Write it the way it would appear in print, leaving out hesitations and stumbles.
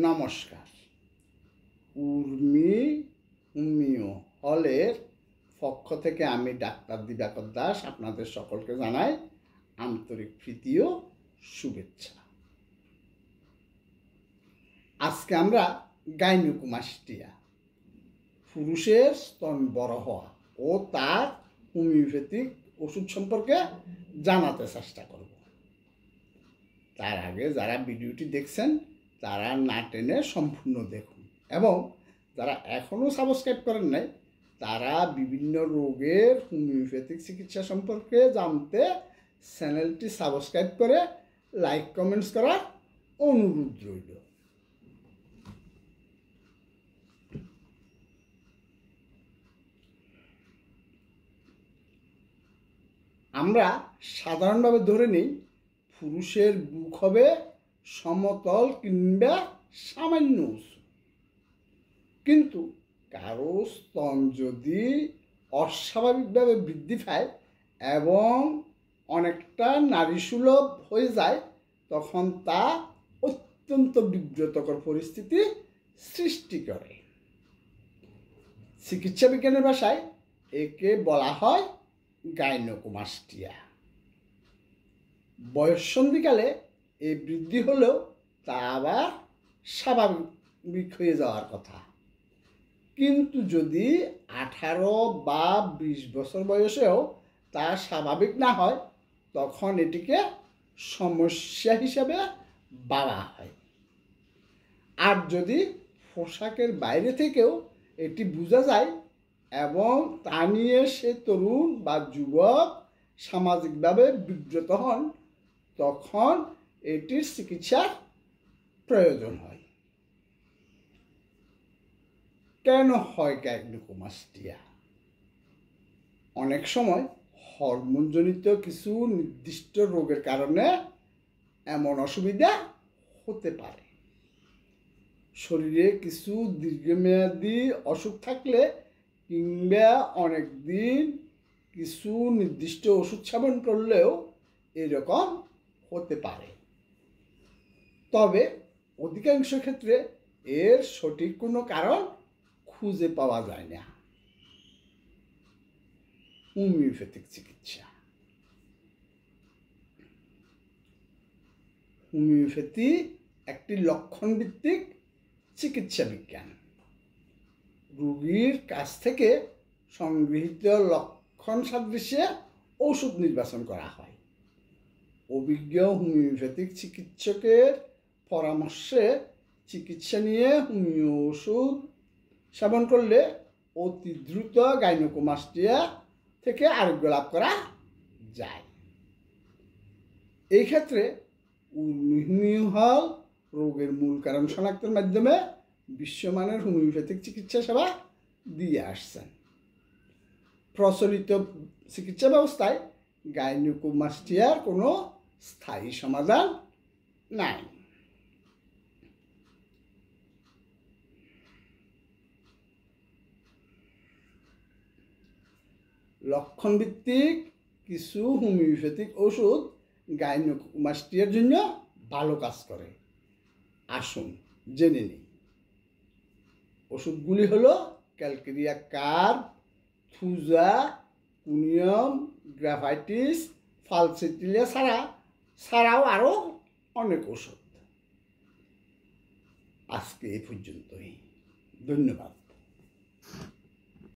নমস্কার। উর্মি হোমিও হলের পক্ষ থেকে আমি ডাক্তার দিবাকর দাস আপনাদের সকলকে জানাই আন্তরিক প্রীতি ও শুভেচ্ছা। আজকে আমরা গাইনোকোমাস্টিয়া, পুরুষের স্তন বড় হওয়া ও তার হোমিওপ্যাথিক ওষুধ সম্পর্কে জানাতে চেষ্টা করব। তার আগে যারা ভিডিওটি দেখছেন তারা না টেনে সম্পূর্ণ দেখুন, এবং যারা এখনও সাবস্ক্রাইব করেন নাই তারা বিভিন্ন রোগের হোমিওপ্যাথিক চিকিৎসা সম্পর্কে জানতে চ্যানেলটি সাবস্ক্রাইব করে লাইক কমেন্টস করার অনুরোধ রইল। আমরা সাধারণভাবে ধরে নিই পুরুষের বুক হবে সমতল কিংবা সামান্য উঁচু, কিন্তু কারো স্তন যদি অস্বাভাবিকভাবে বৃদ্ধি পায় এবং অনেকটা নারীসুলভ হয়ে যায়, তখন তা অত্যন্ত বিব্রতকর পরিস্থিতি সৃষ্টি করে। চিকিৎসা বিজ্ঞানের ভাষায় একে বলা হয় গাইনোকোমাস্টিয়া। বয়ঃসন্ধিকালে এই বৃদ্ধি হলেও তা আবার স্বাভাবিক হয়ে যাওয়ার কথা, কিন্তু যদি 18 বা 20 বছর বয়সেও তা স্বাভাবিক না হয়, তখন এটিকে সমস্যা হিসাবে ভাবা হয়। আর যদি পোশাকের বাইরে থেকেও এটি বোঝা যায় এবং তা নিয়ে সে তরুণ বা যুবক সামাজিকভাবে বিব্রত হন, তখন এটির চিকিৎসার প্রয়োজন হয়। কেন হয় গাইনোকোমাস্টিয়া? অনেক সময় হরমোনজনিত কিছু নির্দিষ্ট রোগের কারণে এমন অসুবিধা হতে পারে। শরীরে কিছু দীর্ঘমেয়াদী অসুখ থাকলে কিংবা অনেক দিন কিছু নির্দিষ্ট ওষুধ সেবন করলেও এরকম হতে পারে। তবে অধিকাংশ ক্ষেত্রে এর সঠিক কোনো কারণ খুঁজে পাওয়া যায় না। হোমিওপ্যাথিক চিকিৎসা। হোমিওপ্যাথি একটি লক্ষণভিত্তিক চিকিৎসা বিজ্ঞান। রোগীর কাছ থেকে সংগৃহীত লক্ষণ সাদৃশ্যে ওষুধ নির্বাচন করা হয়। অভিজ্ঞ হোমিওপ্যাথিক চিকিৎসকের পরামর্শে চিকিৎসা নিয়ে হোমিও ওষুধ সেবন করলে অতি দ্রুত গাইনোকোমাস্টিয়া থেকে আরোগ্য লাভ করা যায়। এই ক্ষেত্রে হোমিও হল রোগের মূল কারণ শনাক্তের মাধ্যমে বিশ্বমানের হোমিওপ্যাথিক চিকিৎসা সেবা দিয়ে আসছেন। প্রচলিত চিকিৎসা ব্যবস্থায় গাইনোকোমাস্টিয়ার কোনো স্থায়ী সমাধান নাই। লক্ষণভিত্তিক কিছু হোমিওপ্যাথিক ওষুধ গাইনোকোমাস্টিয়ার জন্য ভালো কাজ করে। আসুন জেনে নিই। ওষুধগুলি হলো ক্যালকেরিয়া কার্ব, থুজা, কুনিয়ম, গ্রাফাইটিস, ফালসিটিলিয়া ছাড়াও আরও অনেক ওষুধ। আজকে এই পর্যন্তই। ধন্যবাদ।